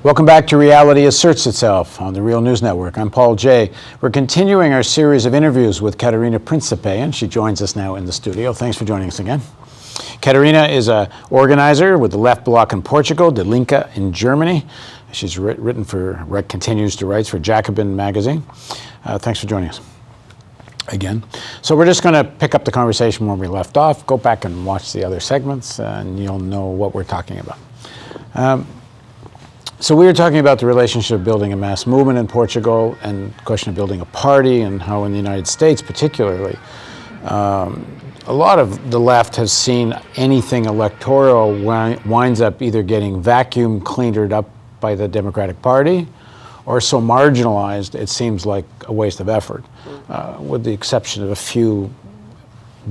Welcome back to Reality Asserts Itself on the Real News Network. I'm Paul Jay. We're continuing our series of interviews with Catarina Principe, and she joins us now in the studio. Thanks for joining us again. Catarina is an organizer with the Left Bloc in Portugal, De Linke in Germany. She's continues to write for Jacobin magazine. Thanks for joining us again. So we're just going to pick up the conversation where we left off. Go back and watch the other segments, and you'll know what we're talking about. So we were talking about the relationship of building a mass movement in Portugal and the question of building a party, and how in the United States particularly, a lot of the left has seen anything electoral winds up either getting vacuum cleaned up by the Democratic Party or so marginalized it seems like a waste of effort, with the exception of a few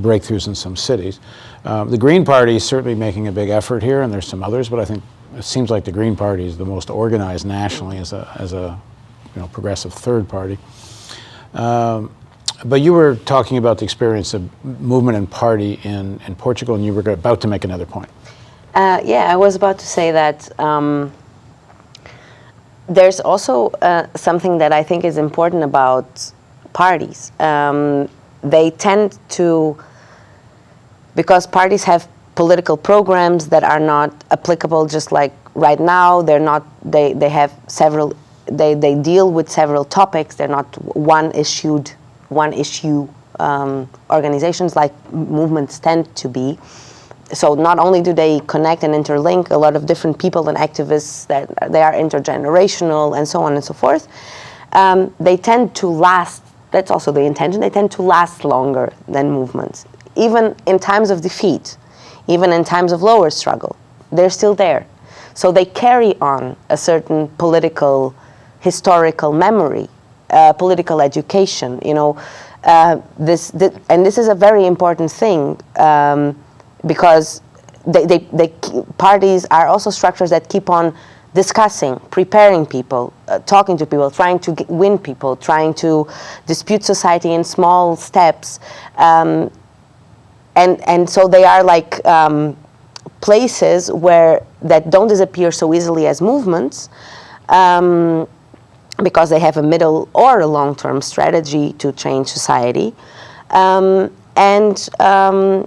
breakthroughs in some cities. The Green Party is certainly making a big effort here, and there's some others, but I think it seems like the Green Party is the most organized nationally as a progressive third party. But you were talking about the experience of movement and party in Portugal, and you were about to make another point. Yeah, I was about to say that there's also something that I think is important about parties. They tend to, because parties have political programs that are not applicable just like right now. They're not, they have several, they deal with several topics. They're not one issue organizations like movements tend to be. So not only do they connect and interlink a lot of different people and activists, that they are intergenerational and so on and so forth, they tend to last. That's also the intention. They tend to last longer than movements. Even in times of defeat, even in times of lower struggle, they're still there. So they carry on a certain political, historical memory, political education. This is a very important thing, because parties are also structures that keep on discussing, preparing people, talking to people, trying to win people, trying to dispute society in small steps. And so they are like places that don't disappear so easily as movements, because they have a middle or a long-term strategy to change society, and they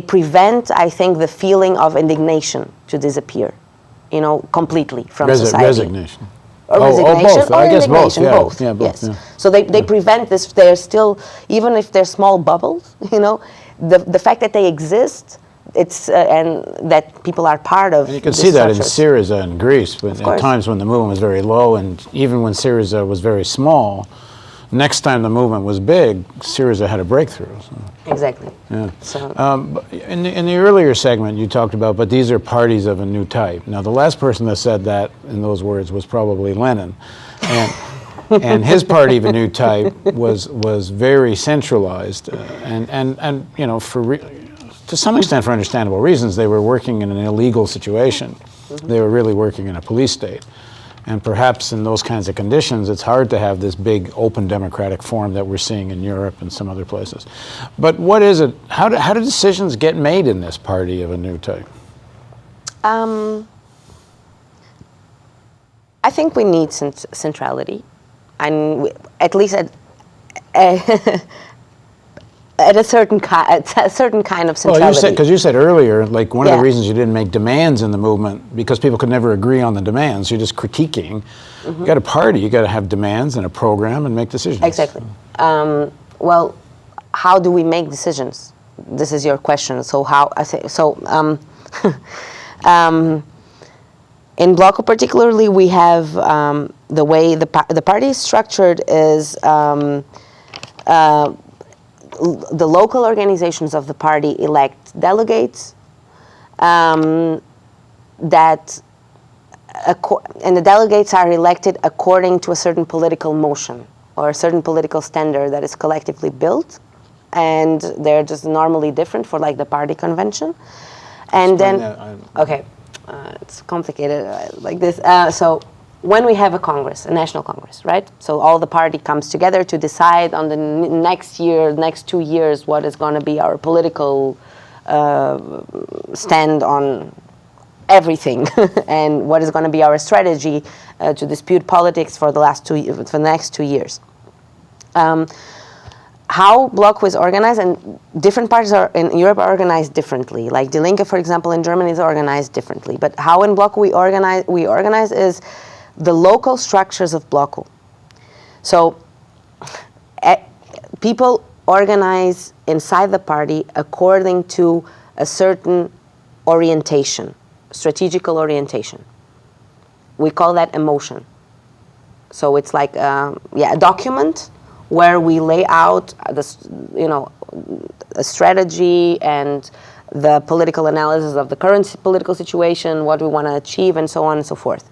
prevent, I think, the feeling of indignation to disappear, completely from society. Resignation. Or resignation, both. or I guess both. indignation, Yeah. both. Yeah, both. Yes. Yeah. So they prevent this. They're still, even if they're small bubbles, the fact that they exist, it's and that people are part of. And you can these see that in structures. Syriza in Greece, but at times when the movement was very low, and even when Syriza was very small, next time the movement was big, Syriza had a breakthrough. So. Exactly. Yeah. So. In the earlier segment, you talked about, but these are parties of a new type. Now, the last person that said that in those words was probably Lenin, and his party of a new type was very centralized, and to some extent for understandable reasons. They were working in an illegal situation. Mm-hmm. They were really working in a police state. And perhaps in those kinds of conditions, it's hard to have this big, open democratic form that we're seeing in Europe and some other places. But what is it? How do decisions get made in this party of a new type? I think we need centrality, and at least at a certain kind of centrality. Well, because you said earlier, like one of the reasons you didn't make demands in the movement because people could never agree on the demands. You're just critiquing. Mm-hmm. You got a party. You got to have demands and a program and make decisions. Exactly. Well, how do we make decisions? This is your question. So how I say so. In Bloco particularly, we have the way the party is structured is. The local organizations of the party elect delegates, and the delegates are elected according to a certain political motion or a certain political standard that is collectively built, and they're just normally different for like the party convention. And it's complicated like this. So when we have a Congress, a national Congress, right? So all the party comes together to decide on the next 2 years, what is going to be our political stand on everything and what is going to be our strategy to dispute politics for the next 2 years. How Bloc was organized, and different parties in Europe are organized differently. Like Die Linke, for example, in Germany is organized differently. But how in Bloc we organize is the local structures of Bloc. So people organize inside the party according to a certain orientation, strategical orientation. We call that a motion. So it's like a document where we lay out a strategy and the political analysis of the current political situation, what we want to achieve, and so on and so forth.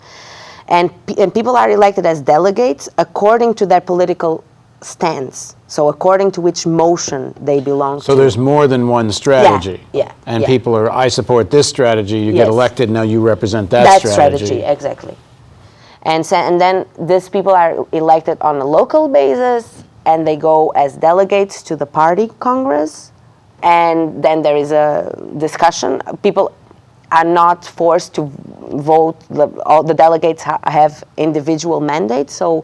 And people are elected as delegates according to their political stance. So according to which motion they belong to. So there's more than one strategy. Yeah. And people are, I support this strategy, you get elected, now you represent that strategy. Exactly. And then these people are elected on a local basis, and they go as delegates to the party congress, and then there is a discussion. People are not forced to vote. All the delegates have individual mandates, so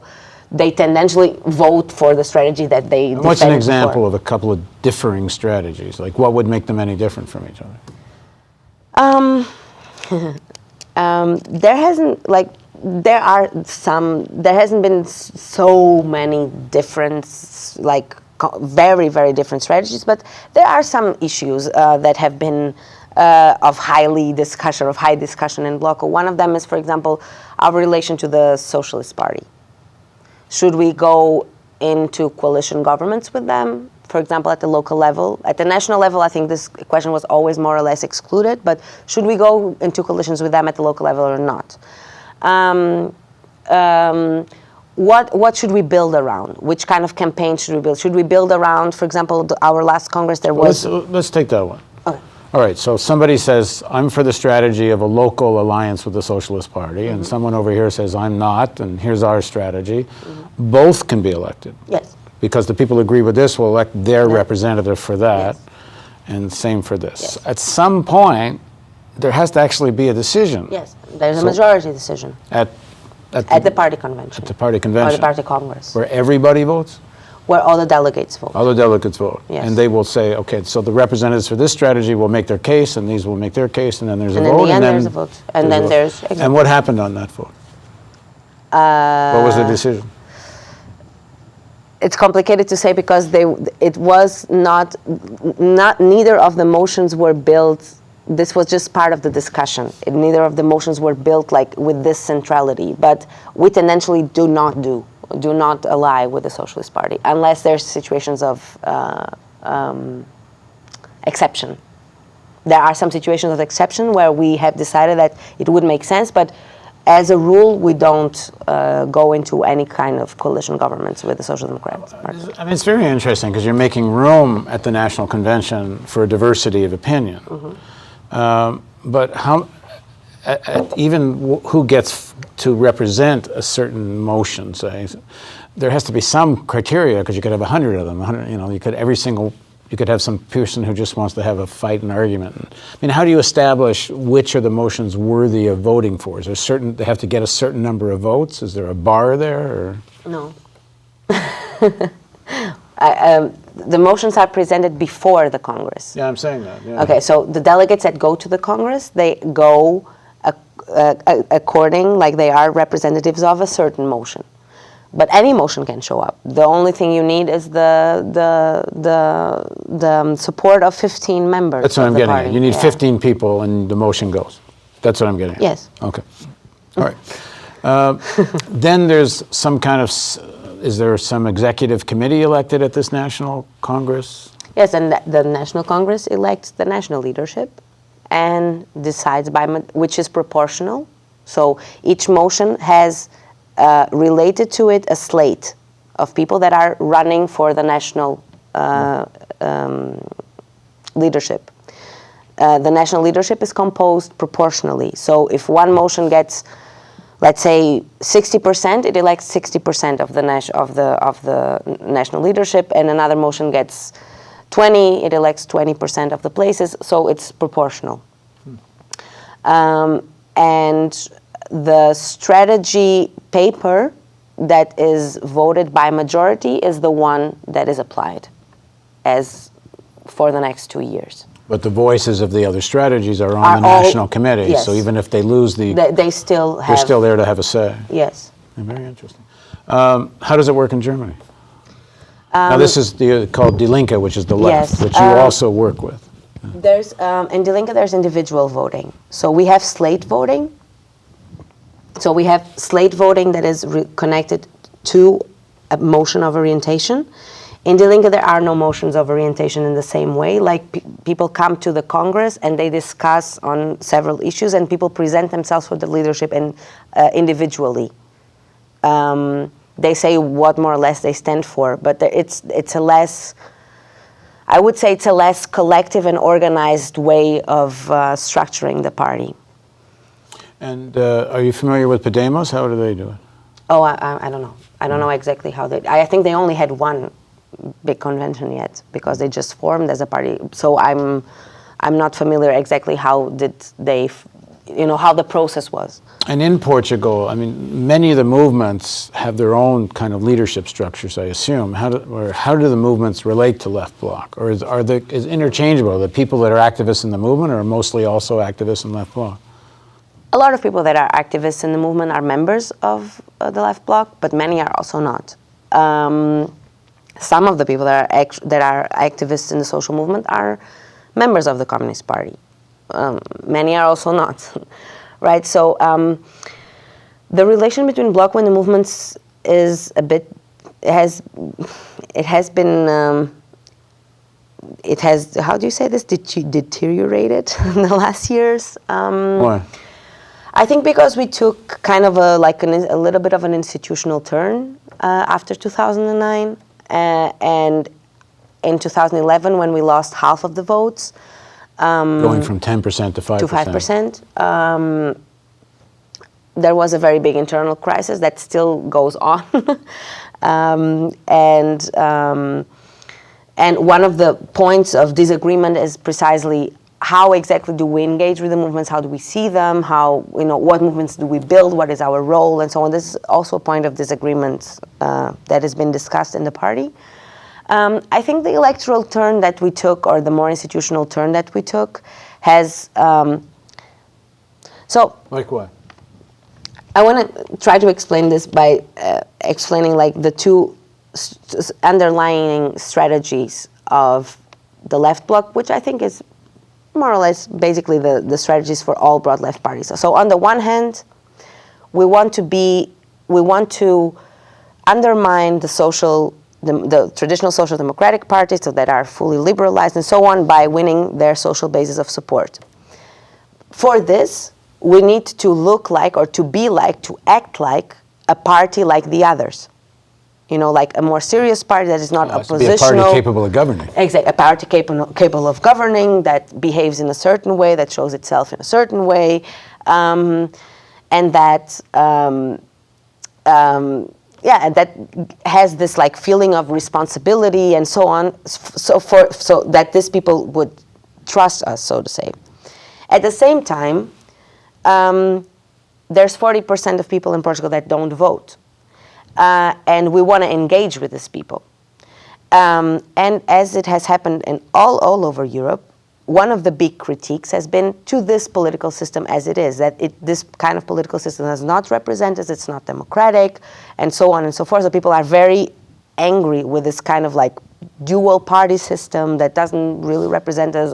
they tendentially vote for the strategy that they defended. What's an example of a couple of differing strategies? Like, what would make them any different from each other? There hasn't been so many different, very, very different strategies, but there are some issues that have been of high discussion in Bloc. One of them is, for example, our relation to the Socialist Party. Should we go into coalition governments with them, for example, at the local level? At the national level, I think this question was always more or less excluded, but should we go into coalitions with them at the local level or not? What should we build around? Which kind of campaign should we build? Should we build around, for example, our last Congress, there was... Let's take that one. Okay. All right, so somebody says, I'm for the strategy of a local alliance with the Socialist Party, and someone over here says, I'm not, and here's our strategy. Both can be elected. Yes. Because the people who agree with this will elect their representative for that, and same for this. Yes. At some point, there has to actually be a decision. Yes, there's a majority decision. At the party convention. At the party convention. Or the party congress. Where everybody votes? Where all the delegates vote. All the delegates vote. Yes. And they will say, okay, so the representatiors for this strategy will make their case, and these will make their case, and then there's a vote. And in the end, there's a vote. And then there's... Exactly. And what happened on that vote? What was the decision? It's complicated to say because it was not neither of the motions were built. This was just part of the discussion. Neither of the motions were built like with this centrality, but we tendentially do not ally with the Socialist Party unless there's situations of exception. There are some situations of exception where we have decided that it would make sense, but as a rule, we don't go into any kind of coalition governments with the Social Democrats. I mean, it's very interesting because you're making room at the National Convention for a diversity of opinion. But how, even who gets to represent a certain motion, say, there has to be some criteria because you could have 100 of them. 100, you could have some person who just wants to have a fight and argument. I mean, how do you establish which are the motions worthy of voting for? Is there they have to get a certain number of votes? Is there a bar there? Or? No. The motions are presented before the Congress. Yeah, I'm saying that. Yeah. Okay, so the delegates that go to the Congress, they go according, like they are representatives of a certain motion. But any motion can show up. The only thing you need is the support of 15 members. That's what I'm getting party. at. You need 15 people and the motion goes. That's what I'm getting at. Yes. Okay. All right. Then there's some kind of, is there some executive committee elected at this National Congress? Yes, and the National Congress elects the national leadership and decides which is proportional. So each motion has related to it a slate of people that are running for the national leadership. The national leadership is composed proportionally. So if one motion gets, let's say, 60%, it elects 60% of the national leadership, and another motion gets 20, it elects 20% of the places. So it's proportional. And the strategy paper that is voted by majority is the one that is applied as for the next 2 years. But the voices of the other strategies are on Are the all- National Committee, yes. so even if they lose They still have... they're still there to have a say. Yes. Very interesting. How does it work in Germany? Now this is called Die Linke, which is the left, yes, which you also work with. There's in Die Linke, there's individual voting. So we have slate voting. So we have slate voting that is connected to a motion of orientation. In Die Linke, there are no motions of orientation in the same way. Like people come to the Congress and they discuss on several issues, and people present themselves for the leadership and individually. They say what more or less they stand for, but it's a less, I would say it's a less collective and organized way of structuring the party. And are you familiar with Podemos? How do they do it? Oh, I don't know. I don't know exactly how they, I think they only had one big convention yet because they just formed as a party. So I'm not familiar exactly how did they, how the process was. And in Portugal, I mean, many of the movements have their own kind of leadership structures, I assume. How do the movements relate to Left Bloc? Or is interchangeable? The people that are activists in the movement are mostly also activists in Left Bloc? A lot of people that are activists in the movement are members of the Left Bloc, but many are also not. Some of the people that are activists in the social movement are members of the Communist Party. Many are also not, right? So the relation between Bloc and the movements is a bit, it has been, how do you say this, deteriorated in the last years. Why? I think because we took kind of a little bit of an institutional turn after 2009, and in 2011 when we lost half of the votes. Going from 10% to 5%. To 5%. There was a very big internal crisis that still goes on. And one of the points of disagreement is precisely how exactly do we engage with the movements, how do we see them, what movements do we build, what is our role, and so on. This is also a point of disagreement that has been discussed in the party. I think the electoral turn that we took, or the more institutional turn that we took, has... Like what? I want to try to explain this by explaining like the two underlying strategies of the Left Bloc, which I think is more or less basically the strategies for all broad left parties. So on the one hand, we want to undermine the traditional social democratic parties, so that are fully liberalized and so on, by winning their social basis of support. For this, we need to look like, or to be like, to act like a party like the others. Like a more serious party that is not oppositional. To be a party capable of governing. Exactly, a party capable of governing, that behaves in a certain way, that shows itself in a certain way, and that and that has this like feeling of responsibility and so on, so that these people would trust us, so to say. At the same time, there's 40% of people in Portugal that don't vote. And we want to engage with these people. And as it has happened all over Europe, one of the big critiques has been to this political system as it is, that this kind of political system is not represented, it's not democratic, and so on and so forth. So people are very angry with this kind of like dual party system that doesn't really represent us,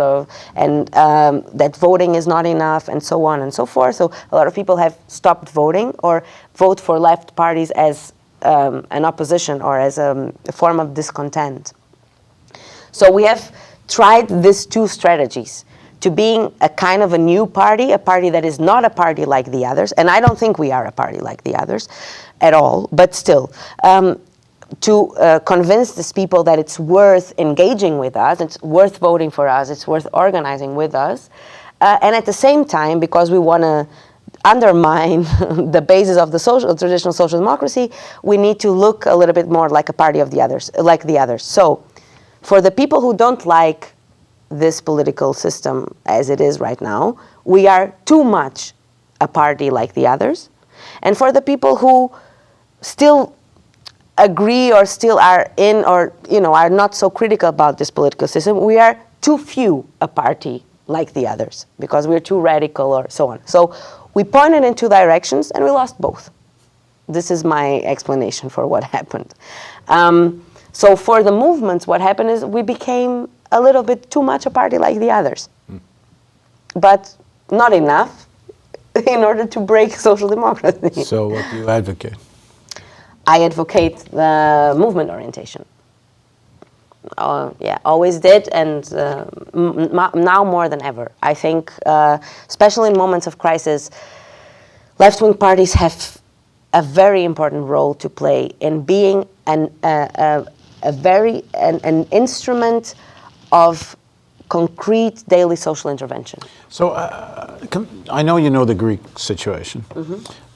and that voting is not enough, and so on and so forth. So a lot of people have stopped voting or vote for left parties as an opposition or as a form of discontent. So we have tried these two strategies to being a kind of a new party, a party that is not a party like the others, and I don't think we are a party like the others at all, but still, to convince these people that it's worth engaging with us, it's worth voting for us, it's worth organizing with us, and at the same time, because we want to undermine the basis of the traditional social democracy, we need to look a little bit more like a party of the others, like the others. So, for the people who don't like this political system as it is right now, we are too much a party like the others. And for the people who still agree or still are in, or are not so critical about this political system, we are too few a party like the others because we're too radical or so on. So we pointed in two directions and we lost both. This is my explanation for what happened. So for the movements, what happened is we became a little bit too much a party like the others, but not enough in order to break social democracy. So what do you advocate? I advocate the movement orientation. Always did, and now more than ever. I think, especially in moments of crisis, left-wing parties have a very important role to play in being an instrument of concrete daily social intervention. So I know you know the Greek situation.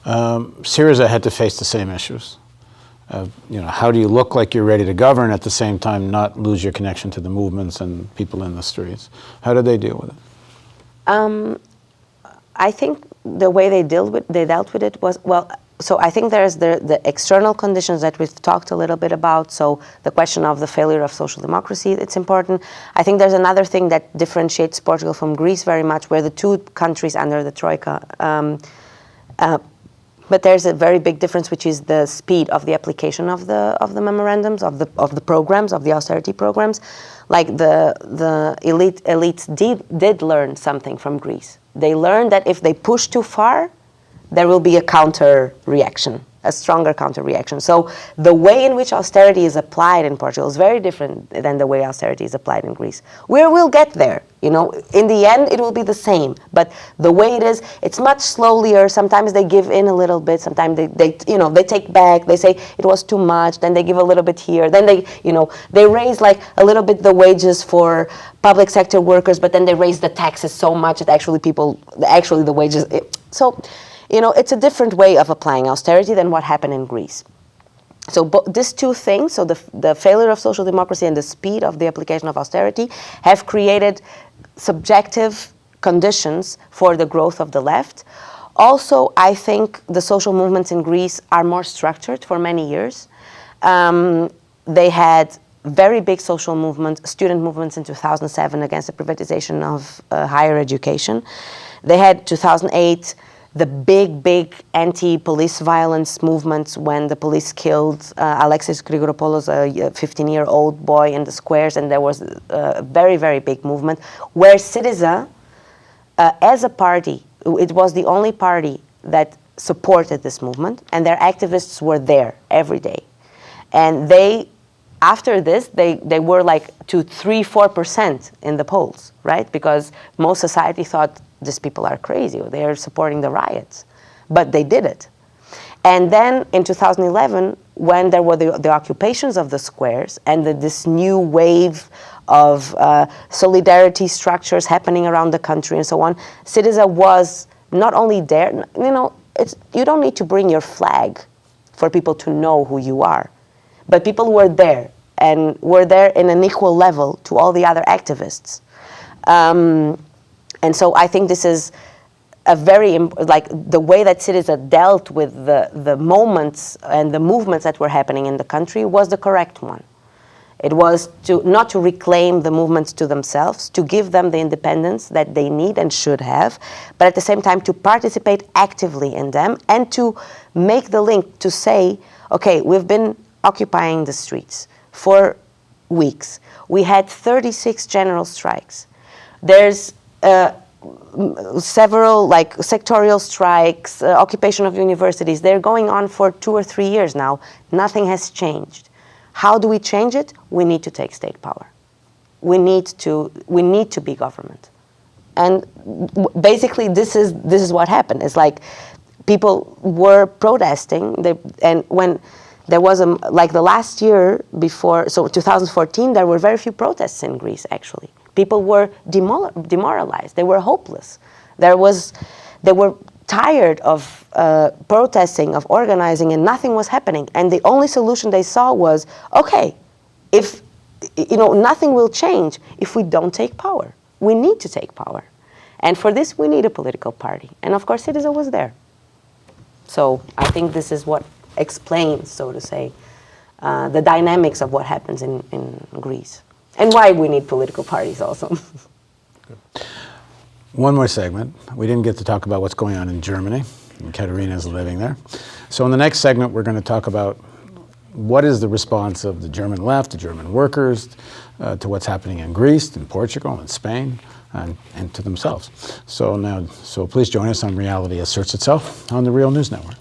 Syriza had to face the same issues. How do you look like you're ready to govern at the same time not lose your connection to the movements and people in the streets? How did they deal with it? I think the way they dealt with it was, so I think there's the external conditions that we've talked a little bit about. So the question of the failure of social democracy, it's important. I think there's another thing that differentiates Portugal from Greece very much, where the two countries under the Troika, but there's a very big difference, which is the speed of the application of the memorandums, of the programs, of the austerity programs. Like the elites did learn something from Greece. They learned that if they push too far, there will be a counter reaction, a stronger counter reaction. So the way in which austerity is applied in Portugal is very different than the way austerity is applied in Greece. We'll get there, in the end it will be the same, but the way it is, it's much slowlier. Sometimes they give in a little bit, sometimes they take back, they say it was too much, then they give a little bit here, then they raise like a little bit the wages for public sector workers, but then they raise the taxes so much that actually the wages, it's a different way of applying austerity than what happened in Greece. So these two things, so the failure of social democracy and the speed of the application of austerity, have created subjective conditions for the growth of the left. Also, I think the social movements in Greece are more structured for many years. They had very big social movements, student movements in 2007 against the privatization of higher education. They had 2008 the big anti-police violence movements when the police killed Alexis Grigoropoulos, a 15-year-old boy, in the squares, and there was a very, very big movement where Syriza, as a party, it was the only party that supported this movement, and their activists were there every day. And after this, they were like to 3-4% in the polls, right? Because most society thought these people are crazy, or they are supporting the riots. But they did it. And then in 2011, when there were the occupations of the squares and this new wave of solidarity structures happening around the country and so on, Syriza was not only there, you don't need to bring your flag for people to know who you are. But people were there, and were there in an equal level to all the other activists. And so I think this is a very, the way that Syriza dealt with the moments and the movements that were happening in the country was the correct one. It was not to reclaim the movements to themselves, to give them the independence that they need and should have, but at the same time to participate actively in them and to make the link to say, okay, we've been occupying the streets for weeks. We had 36 general strikes. There's several sectorial strikes, occupation of universities. They're going on for 2 or 3 years now. Nothing has changed. How do we change it? We need to take state power. We need to be government. And basically this is what happened. It's like people were protesting, and when there was the last year before, so 2014, there were very few protests in Greece, actually. People were demoralized. They were hopeless. They were tired of protesting, of organizing, and nothing was happening. And the only solution they saw was, okay, nothing will change if we don't take power. We need to take power. And for this, we need a political party. And of course, it is always there. So I think this is what explains, so to say, the dynamics of what happens in Greece. And why we need political parties also. One more segment. We didn't get to talk about what's going on in Germany, and Catarina is living there. So in the next segment, we're going to talk about what is the response of the German left, the German workers, to what's happening in Greece, in Portugal, in Spain, and to themselves. So please join us on Reality Asserts Itself on the Real News Network.